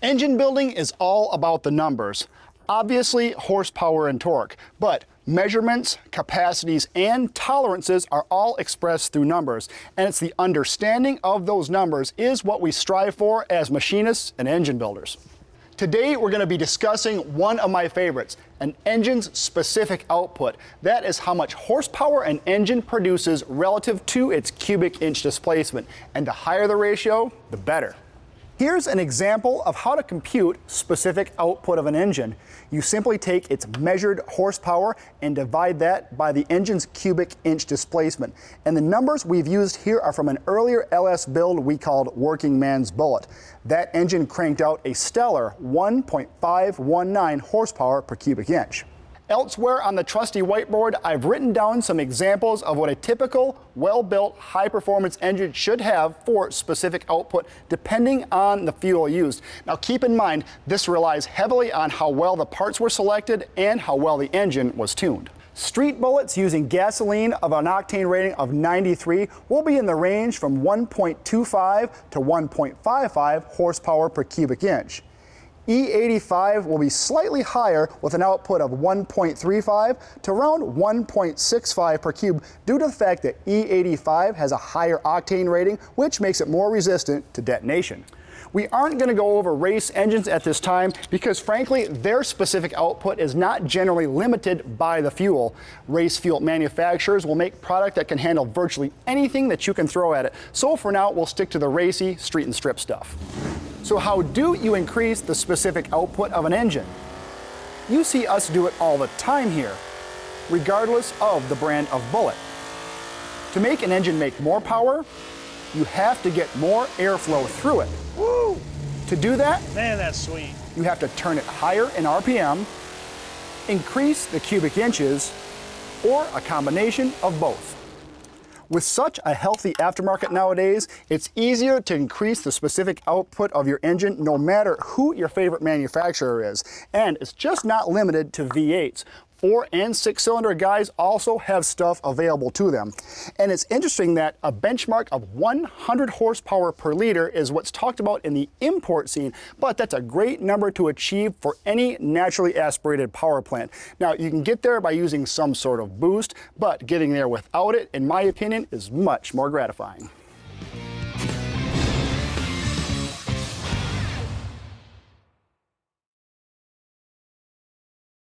Engine building is all about the numbers. Obviously, horsepower and torque, but measurements, capacities, and tolerances are all expressed through numbers, and it's the understanding of those numbers is what we strive for as machinists and engine builders. Today, we're going to be discussing one of my favorites, an engine's specific output. That is how much horsepower an engine produces relative to its cubic inch displacement, and the higher the ratio, the better. Here's an example of how to compute specific output of an engine. You simply take its measured horsepower and divide that by the engine's cubic inch displacement. And the numbers we've used here are from an earlier LS build we called Working Man's Bullet. That engine cranked out a stellar 1.519 horsepower per cubic inch. Elsewhere on the trusty whiteboard, I've written down some examples of what a typical, well-built, high-performance engine should have for specific output depending on the fuel used. Now keep in mind, this relies heavily on how well the parts were selected and how well the engine was tuned. Street bullets using gasoline of an octane rating of 93 will be in the range from 1.25 to 1.55 horsepower per cubic inch. E85 will be slightly higher with an output of 1.35 to around 1.65 per cube due to the fact that E85 has a higher octane rating, which makes it more resistant to detonation. We aren't going to go over race engines at this time because frankly their specific output is not generally limited by the fuel. Race fuel manufacturers will make product that can handle virtually anything that you can throw at it. So for now we'll stick to the racy street and strip stuff. So how do you increase the specific output of an engine? You see us do it all the time here, regardless of the brand of bullet. To make an engine make more power, you have to get more airflow through it. Woo! To do that, man, that's sweet. You have to turn it higher in RPM, increase the cubic inches, or a combination of both. With such a healthy aftermarket nowadays, it's easier to increase the specific output of your engine no matter who your favorite manufacturer is. And it's just not limited to V8s. 4 and 6 cylinder guys also have stuff available to them. And it's interesting that a benchmark of 100 horsepower per liter is what's talked about in the import scene, but that's a great number to achieve for any naturally aspirated power plant. Now, you can get there by using some sort of boost, but getting there without it, in my opinion, is much more gratifying.